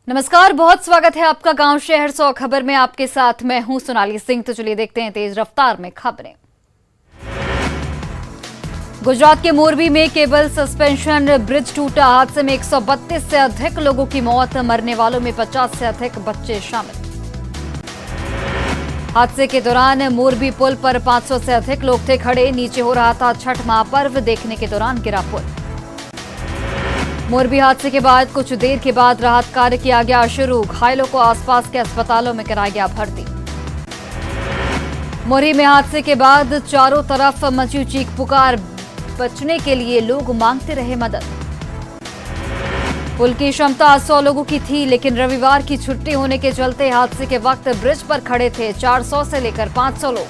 नमस्कार, बहुत स्वागत है आपका गांव शहर 100 खबर में। आपके साथ मैं हूं सोनाली सिंह। तो चलिए देखते हैं तेज रफ्तार में खबरें। गुजरात के मोरबी में केबल सस्पेंशन ब्रिज टूटा। हादसे में 132 से अधिक लोगों की मौत, मरने वालों में 50 से अधिक बच्चे शामिल। हादसे के दौरान मोरबी पुल पर 500 से अधिक लोग थे खड़े। नीचे हो रहा था छठ महापर्व, देखने के दौरान गिरा पुल। मोरबी हादसे के बाद कुछ देर के बाद राहत कार्य किया गया शुरू। घायलों को आसपास के अस्पतालों में कराया गया भर्ती। मोरबी में हादसे के बाद चारों तरफ मची चीख पुकार। बचने के लिए लोग मांगते रहे मदद। पुल की क्षमता 100 लोगों की थी, लेकिन रविवार की छुट्टी होने के चलते हादसे के वक्त ब्रिज पर खड़े थे 400 से लेकर 500 लोग।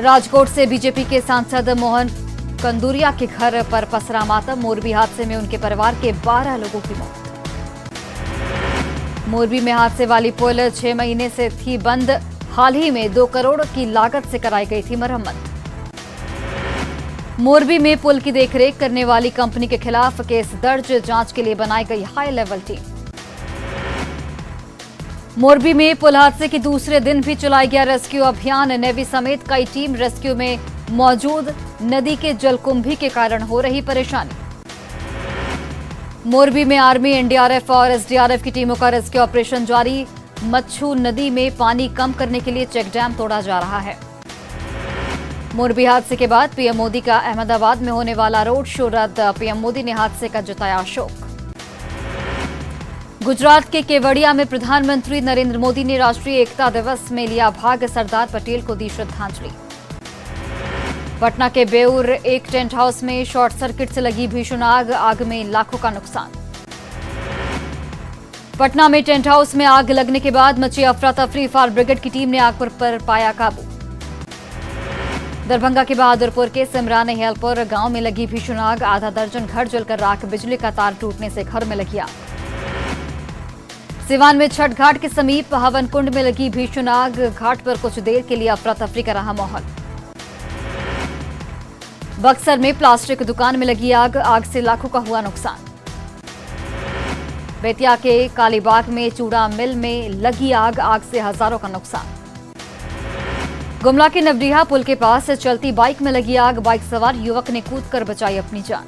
राजकोट से बीजेपी के सांसद मोहन कंदुरिया के घर पर पसरा मातम। मोरबी हादसे में उनके परिवार के 12 लोगों की मौत। मोरबी में हादसे वाली पुल 6 महीने से थी बंद। हाल ही में 2 करोड़ की लागत से कराई गई थी मरम्मत। मोरबी में पुल की देखरेख करने वाली कंपनी के खिलाफ केस दर्ज, जांच के लिए बनाई गई हाई लेवल टीम। मोरबी में पुल हादसे के दूसरे दिन भी चलाया गया रेस्क्यू अभियान। नेवी समेत कई टीम रेस्क्यू में मौजूद। नदी के जलकुंभी के कारण हो रही परेशानी। मोरबी में आर्मी, एनडीआरएफ और एसडीआरएफ की टीमों का रेस्क्यू ऑपरेशन जारी। मच्छू नदी में पानी कम करने के लिए चेक डैम तोड़ा जा रहा है। मोरबी हादसे के बाद पीएम मोदी का अहमदाबाद में होने वाला रोड शो रद्द। पीएम मोदी ने हादसे का जताया शोक। गुजरात के केवड़िया में प्रधानमंत्री नरेंद्र मोदी ने राष्ट्रीय एकता दिवस में लिया भाग। सरदार पटेल को दी श्रद्धांजलि। पटना के बेउर एक टेंट हाउस में शॉर्ट सर्किट से लगी भीषण आग। आग में लाखों का नुकसान। पटना में टेंट हाउस में आग लगने के बाद मची अफरा तफरी। फायर ब्रिगेड की टीम ने आग पर पाया काबू। दरभंगा के बहादुरपुर के सिमरानी हेलपुर गांव में लगी भीषण आग। आधा दर्जन घर जलकर राख। बिजली का तार टूटने से घर में लगी आग। सिवान में छठ घाट के समीप हवन कुंड में लगी भीषण आग। घाट पर कुछ देर के लिए अफरा तफरी का रहा माहौल। बक्सर में प्लास्टिक दुकान में लगी आग। आग से लाखों का हुआ नुकसान। बेतिया के कालीबाग में चूड़ा मिल में लगी आग। आग से हजारों का नुकसान। गुमला के नवडीहा पुल के पास से चलती बाइक में लगी आग। बाइक सवार युवक ने कूदकर बचाई अपनी जान।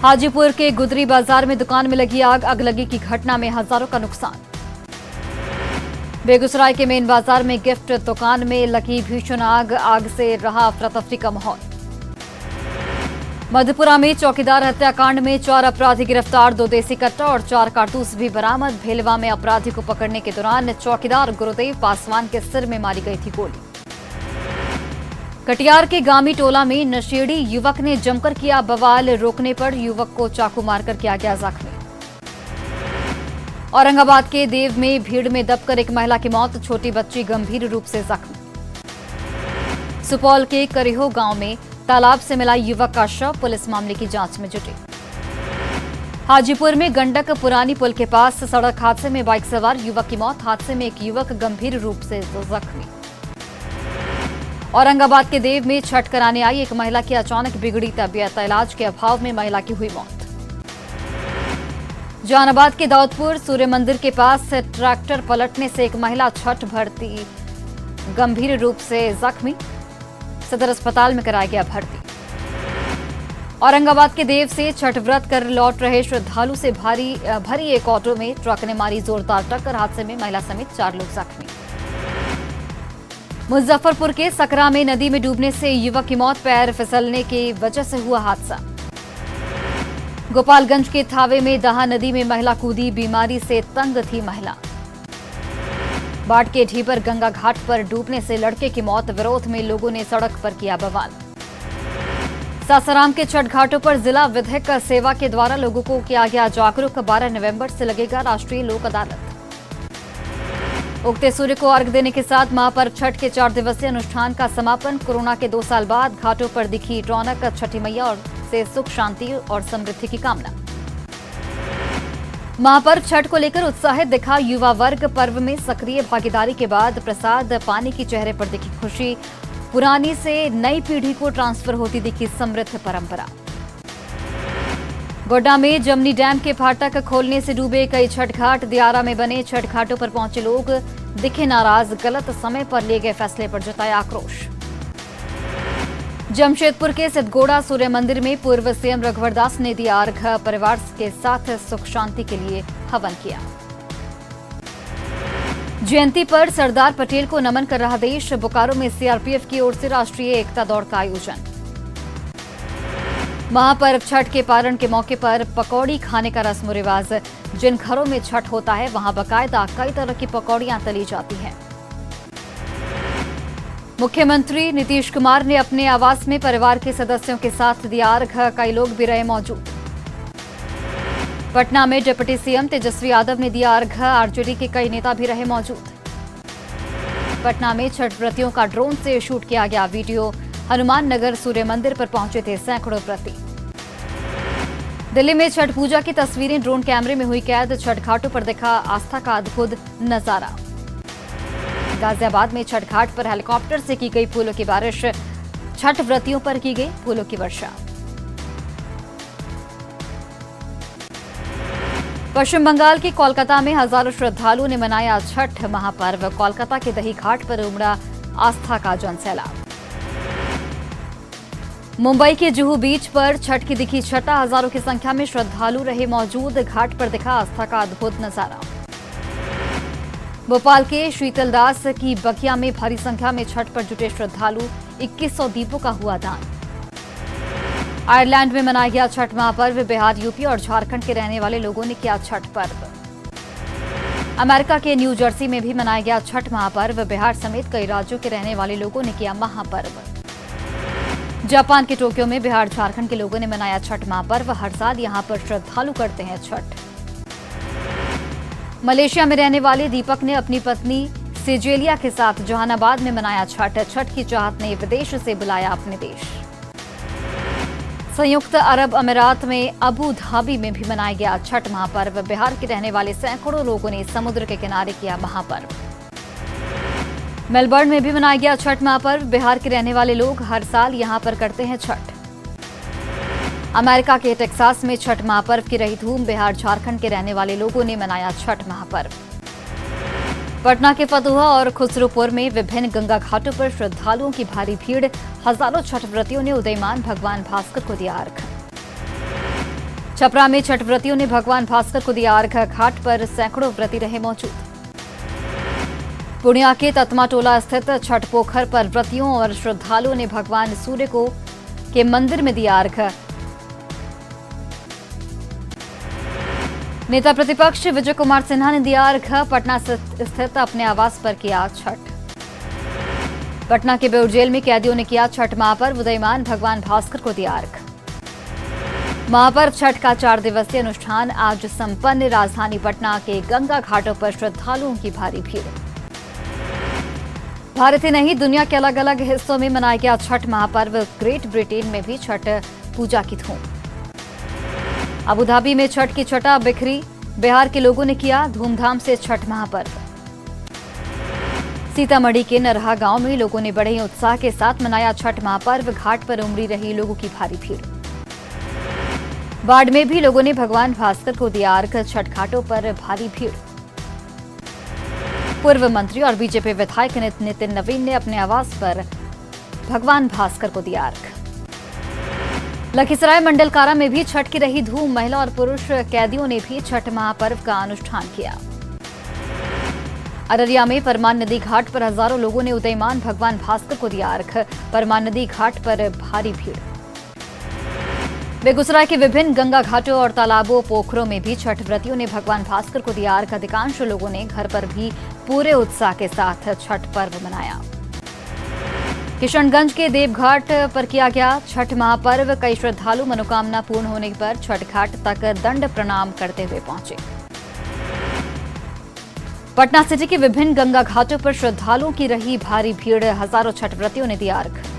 हाजीपुर के गुदरी बाजार में दुकान में लगी आग। अगलगी की घटना में हजारों का नुकसान। बेगूसराय के मेन बाजार में गिफ्ट दुकान में लगी भीषण आग। आग से रहा अफरा तफरी का माहौल। मधेपुरा में चौकीदार हत्याकांड में 4 अपराधी गिरफ्तार। 2 देसी कट्टा और 4 कारतूस भी बरामद। भेलवा में अपराधी को पकड़ने के दौरान चौकीदार गुरुदेव पासवान के सिर में मारी गई थी गोली। कटियार के गामी टोला में नशेड़ी युवक ने जमकर किया बवाल। रोकने पर युवक को चाकू मारकर किया गया जख्मी। औरंगाबाद के देव में भीड़ में दबकर एक महिला की मौत। छोटी बच्ची गंभीर रूप से जख्मी। सुपौल के करिहो गांव में तालाब से मिला युवक का शव। पुलिस मामले की जांच में जुटी। हाजीपुर में गंडक पुरानी पुल के पास सड़क हादसे में बाइक सवार युवक की मौत। हादसे में एक युवक गंभीर रूप से जख्मी। औरंगाबाद के देव में छठ कराने आई एक महिला की अचानक बिगड़ी तबीयत। इलाज के अभाव में महिला की हुई मौत। जहानाबाद के दाऊदपुर सूर्य मंदिर के पास ट्रैक्टर पलटने से एक महिला छठ भर्ती गंभीर रूप से जख्मी। सदर अस्पताल में कराया गया भर्ती। औरंगाबाद के देव से छठ व्रत कर लौट रहे श्रद्धालु से भरी एक ऑटो में ट्रक ने मारी जोरदार टक्कर। हादसे में महिला समेत 4 लोग जख्मी। मुजफ्फरपुर के सकरा में नदी में डूबने से युवक की मौत। पैर फिसलने की वजह से हुआ हादसा। गोपालगंज के थावे में दहा नदी में महिला कूदी। बीमारी से तंग थी महिला। बाट के ढीपर गंगा घाट पर डूबने से लड़के की मौत। विरोध में लोगों ने सड़क पर किया बवाल। सासाराम के छठ घाटों पर जिला विधिक सेवा के द्वारा लोगों को किया गया जागरूक। 12 नवंबर से लगेगा राष्ट्रीय लोक अदालत। उगते सूर्य को अर्घ्य देने के साथ महापर्व छठ के 4 दिवसीय अनुष्ठान का समापन। कोरोना के 2 साल बाद घाटों पर दिखी रौनक। छठी मैया और से सुख शांति और समृद्धि की कामना। महापर्व छठ को लेकर उत्साहित दिखा युवा वर्ग। पर्व में सक्रिय भागीदारी के बाद प्रसाद पानी की चेहरे पर दिखी खुशी। पुरानी से नई पीढ़ी को ट्रांसफर होती दिखी समृद्ध परंपरा। गोड्डा में जमनी डैम के फाटक खोलने से डूबे कई छठ घाट। दियारा में बने छठ घाटों पर पहुंचे लोग दिखे नाराज। गलत समय पर लिए गए फैसले पर जताया आक्रोश। जमशेदपुर के सिद्धगोड़ा सूर्य मंदिर में पूर्व सीएम रघुवर दास ने दिया अर्घ्य। परिवार के साथ सुख शांति के लिए हवन किया। जयंती पर सरदार पटेल को नमन कर रहा देश। बोकारो में सीआरपीएफ की ओर से राष्ट्रीय एकता दौड़ का आयोजन। महापर्व छठ के पारण के मौके पर पकौड़ी खाने का रस्म रिवाज। जिन घरों में छठ होता है वहां बाकायदा कई तरह की पकौड़ियां तली जाती हैं। मुख्यमंत्री नीतीश कुमार ने अपने आवास में परिवार के सदस्यों के साथ दिया अर्घ्य। कई लोग भी रहे मौजूद। पटना में डिप्टी सीएम तेजस्वी यादव ने दिया अर्घ्य। आरजेडी के कई नेता भी रहे मौजूद। पटना में छठ व्रतियों का ड्रोन से शूट किया गया वीडियो। हनुमान नगर सूर्य मंदिर पर पहुंचे थे सैकड़ों व्रती। दिल्ली में छठ पूजा की तस्वीरें ड्रोन कैमरे में हुई कैद। छठ घाटों पर देखा आस्था का अद्भुत नजारा। गाजियाबाद में छठ घाट पर हेलीकॉप्टर से की गई फूलों की बारिश। छठ व्रतियों पर की गई फूलों की वर्षा। पश्चिम बंगाल के कोलकाता में हजारों श्रद्धालुओं ने मनाया छठ महापर्व। कोलकाता के दही घाट पर उमड़ा आस्था का जनसैलाब। मुंबई के जुहू बीच पर छठ की दिखी छटा। हजारों की संख्या में श्रद्धालु रहे मौजूद। घाट पर दिखा आस्था का अद्भुत नजारा। भोपाल के शीतलदास की बगिया में भारी संख्या में छठ पर जुटे श्रद्धालु। 2100 दीपों का हुआ दान। आयरलैंड में मनाया गया छठ महापर्व। बिहार, यूपी और झारखंड के रहने वाले लोगों ने किया छठ पर्व। अमेरिका के न्यू जर्सी में भी मनाया गया छठ महापर्व। बिहार समेत कई राज्यों के रहने वाले लोगों ने किया महापर्व। जापान के टोक्यो में बिहार, झारखंड के लोगों ने मनाया छठ महापर्व। हर साल यहां पर श्रद्धालु करते हैं छठ। मलेशिया में रहने वाले दीपक ने अपनी पत्नी सेजेलिया के साथ जहानाबाद में मनाया छठ। छठ की चाहत ने विदेश से बुलाया अपने देश। संयुक्त अरब अमीरात में अबू धाबी में भी मनाया गया छठ महापर्व। बिहार के रहने वाले सैकड़ों लोगों ने समुद्र के किनारे किया महापर्व। मेलबर्न में भी मनाया गया छठ महापर्व। बिहार के रहने वाले लोग हर साल यहां पर करते हैं छठ। अमेरिका के टेक्सास में छठ महापर्व की रही धूम। बिहार, झारखंड के रहने वाले लोगों ने मनाया छठ महापर्व। पटना के फतुहा और खुसरूपुर में विभिन्न गंगा घाटों पर श्रद्धालुओं की भारी भीड़। हजारों छठ व्रतियों ने उदयमान भगवान भास्कर को दिया अर्घ्य। छपरा में छठ व्रतियों ने भगवान भास्कर को दिया अर्घ्य। घाट पर सैकड़ों व्रती रहे मौजूद। पूर्णिया के ततमाटोला स्थित छठ पोखर पर व्रतियों और श्रद्धालुओं ने भगवान सूर्य को के मंदिर में दिया अर्घ्य। नेता प्रतिपक्ष विजय कुमार सिन्हा ने दिया अर्घ्य। पटना स्थित अपने आवास पर किया छठ। पटना के बेउर जेल में कैदियों ने किया छठ महापर्व। उदयमान भगवान भास्कर को दिया अर्घ्य। महापर्व छठ का 4 दिवसीय अनुष्ठान आज संपन्न। राजधानी पटना के गंगा घाटों पर श्रद्धालुओं की भारी भीड़। भारत ही नहीं, दुनिया के अलग अलग हिस्सों में मनाया गया छठ महापर्व। ग्रेट ब्रिटेन में भी छठ पूजा की धूम। अबू धाबी में छठ की छटा बिखरी। बिहार के लोगों ने किया धूमधाम से छठ महापर्व। सीतामढ़ी के नरहा गांव में लोगों ने बड़े ही उत्साह के साथ मनाया छठ महापर्व। घाट पर उमड़ी रही लोगों की भारी भीड़। बाढ़ में भी लोगों ने भगवान भास्कर को दिया अर्घ्य। छठ घाटों पर भारी भीड़। पूर्व मंत्री और बीजेपी विधायक नितिन नवीन ने अपने आवास पर भगवान भास्कर को दिया अर्घ्य। लखीसराय मंडल कारा में भी छठ की रही धूम। महिला और पुरुष कैदियों ने भी छठ महापर्व का अनुष्ठान किया। अररिया में परमान नदी घाट पर हजारों लोगों ने उदयमान भगवान भास्कर को दिया अर्घ्य। परमान नदी घाट पर भारी भीड़। बेगूसराय के विभिन्न गंगा घाटों और तालाबों, पोखरों में भी छठ व्रतियों ने भगवान भास्कर को दिया अर्घ्य। अधिकांश लोगों ने घर पर भी पूरे उत्साह के साथ छठ पर्व मनाया। किशनगंज के देवघाट पर किया गया छठ महापर्व। कई श्रद्धालु मनोकामना पूर्ण होने पर छठ घाट तक दंड प्रणाम करते हुए पहुंचे। पटना सिटी के विभिन्न गंगा घाटों पर श्रद्धालुओं की रही भारी भीड़। हजारों छठ व्रतियों ने दिया अर्घ्य।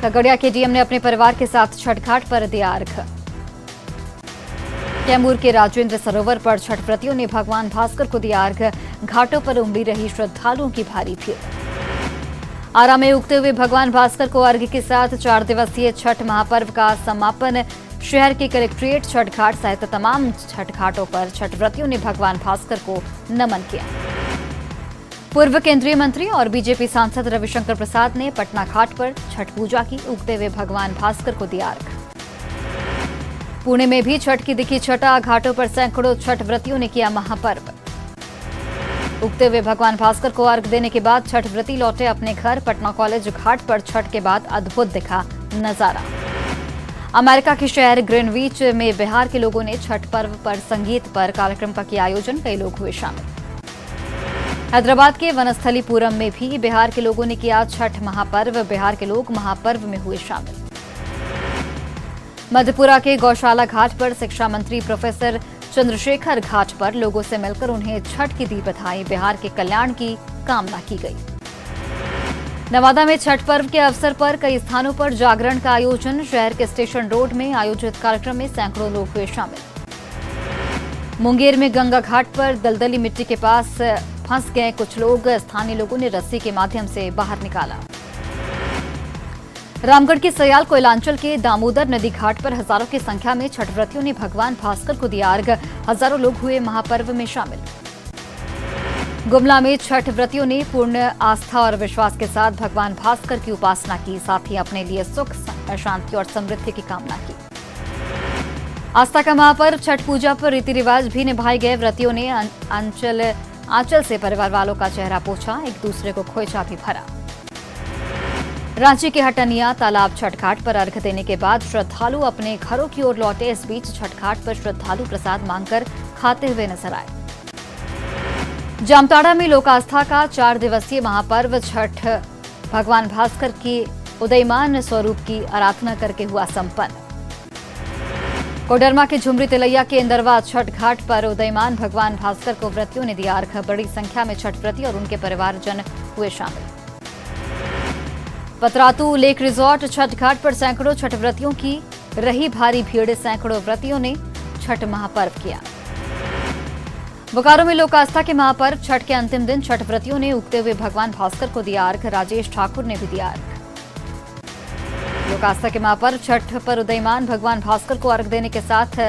खगड़िया के डीएम ने अपने परिवार के साथ छठ घाट पर दिया अर्घ्य। कैमूर के राजेंद्र सरोवर पर छठ व्रतियों ने भगवान भास्कर को दिया अर्घ्य। घाटों पर उमड़ी रही श्रद्धालुओं की भारी भीड़। आरा में उगते हुए भगवान भास्कर को अर्घ्य के साथ 4 दिवसीय छठ महापर्व का समापन शहर के कलेक्ट्रेट, छठ घाट सहित तमाम छठ घाटों पर छठ व्रतियों ने भगवान भास्कर को नमन किया। पूर्व केंद्रीय मंत्री और बीजेपी सांसद रविशंकर प्रसाद ने पटना घाट पर छठ पूजा की, उगते हुए भगवान भास्कर को दिया अर्घ्य। पुणे में भी छठ की दिखी छटा, घाटों पर सैकड़ों छठ व्रतियों ने किया महापर्व। उगते हुए भगवान भास्कर को अर्घ्य देने के बाद छठ व्रती लौटे अपने घर। पटना कॉलेज घाट पर छठ के बाद अद्भुत दिखा नजारा। अमेरिका के शहर ग्रीनविच में बिहार के लोगों ने छठ पर्व पर संगीत पर कार्यक्रम का किया आयोजन, कई लोग हुए शामिल। हैदराबाद के वनस्थलीपुरम में भी बिहार के लोगों ने किया छठ महापर्व, बिहार के लोग महापर्व में हुए शामिल। मधेपुरा के गौशाला घाट पर शिक्षा मंत्री प्रोफेसर चंद्रशेखर घाट पर लोगों से मिलकर उन्हें छठ की दी बधाई, बिहार के कल्याण की कामना की गई। नवादा में छठ पर्व के अवसर पर कई स्थानों पर जागरण का आयोजन, शहर के स्टेशन रोड में आयोजित कार्यक्रम में सैकड़ों लोग हुए शामिल। मुंगेर में गंगा घाट पर दलदली मिट्टी के पास फंस गए कुछ लोग, स्थानीय लोगों ने रस्सी के माध्यम से बाहर निकाला। रामगढ़ की सयाल कोयलांचल के दामोदर नदी घाट पर हजारों की संख्या में छठ व्रतियों ने भगवान भास्कर को दिया अर्घ्य, हजारों लोग हुए महापर्व में शामिल। गुमला में छठ व्रतियों ने पूर्ण आस्था और विश्वास के साथ भगवान भास्कर की उपासना की, साथ ही अपने लिए सुख, शांति और समृद्धि की कामना की। आस्था का महापर्व छठ पूजा पर रीति रिवाज भी निभाए गए। व्रतियों ने आंचल से परिवार वालों का चेहरा पोंछा, एक दूसरे को खोइचा भी भरा। रांची के हटनिया तालाब छठ घाट पर अर्घ्य देने के बाद श्रद्धालु अपने घरों की ओर लौटे। इस बीच छठ घाट पर श्रद्धालु प्रसाद मांगकर खाते हुए नजर आए। जामताड़ा में लोक आस्था का 4 दिवसीय महापर्व छठ भगवान भास्कर की उदयमान स्वरूप की आराधना करके हुआ संपन्न। कोडरमा के झुमरी तिलैया के इंदरवा छठ घाट पर उदयमान भगवान भास्कर को व्रतियों ने दिया अर्घ्य, बड़ी संख्या में छठ व्रती और उनके परिवारजन हुए शामिल। पतरातू लेक रिजॉर्ट छठ घाट पर सैकड़ों छठ व्रतियों की रही भारी भीड़, सैकड़ों व्रतियों ने छठ महापर्व किया। बोकारो में लोक आस्था के महापर्व छठ के अंतिम दिन छठ व्रतियों ने उगते हुए भगवान भास्कर को दिया अर्घ्य, राजेश ठाकुर ने भी दिया अर्घ्य। लोक आस्था के महापर्व छठ पर उदयमान भगवान भास्कर को अर्घ्य देने के साथ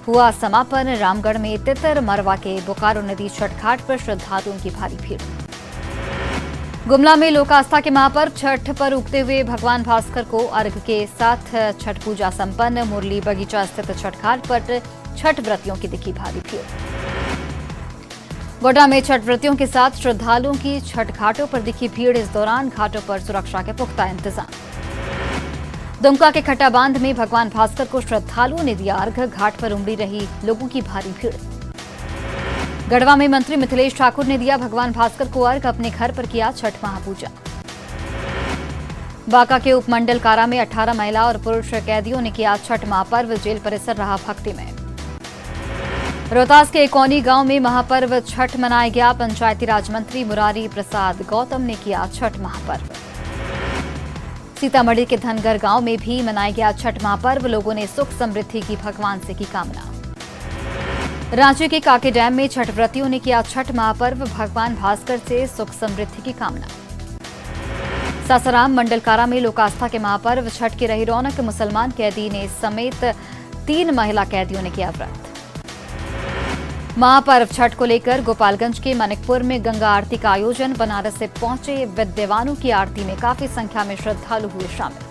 हुआ समापन। रामगढ़ में तितर मरवा के बोकारो नदी छठ घाट पर श्रद्धालुओं की भारी भीड़। गुमला में लोक आस्था के महापर्व छठ पर उगते हुए भगवान भास्कर को अर्घ्य के साथ छठ पूजा संपन्न। मुरली बगीचा स्थित छठ घाट पर छठ व्रतियों की दिखी भारी भीड़। गोड्डा में छठ व्रतियों के साथ श्रद्धालुओं की छठ घाटों पर दिखी भीड़, इस दौरान घाटों पर सुरक्षा के पुख्ता इंतजाम। दुमका के खट्टा बांध में भगवान भास्कर को श्रद्धालुओं ने दिया अर्घ्य, घाट पर उमड़ी रही लोगों की भारी भीड़। गढ़वा में मंत्री मिथिलेश ठाकुर ने दिया भगवान भास्कर को अर्घ्य, अपने घर पर किया छठ महापूजा। बांका के उपमंडल कारा में 18 महिला और पुरुष कैदियों ने किया छठ महापर्व, जेल परिसर रहा भक्तिमय। रोहतास के एकौनी गांव में महापर्व छठ मनाया गया, पंचायती राज मंत्री मुरारी प्रसाद गौतम ने किया छठ महापर्व। सीतामढ़ी के धनगर गांव में भी मनाया गया छठ महापर्व, लोगों ने सुख समृद्धि की भगवान से की कामना। रांची के काके डैम में छठ व्रतियों ने किया छठ महापर्व, भगवान भास्कर से सुख समृद्धि की कामना। सासाराम मंडल कारा में लोक आस्था के महापर्व छठ की रही रौनक, मुसलमान कैदी ने समेत 3 महिला कैदियों ने किया व्रत। महापर्व छठ को लेकर गोपालगंज के मानिकपुर में गंगा आरती का आयोजन, बनारस से पहुंचे विद्वानों की आरती में काफी संख्या में श्रद्धालु हुए शामिल।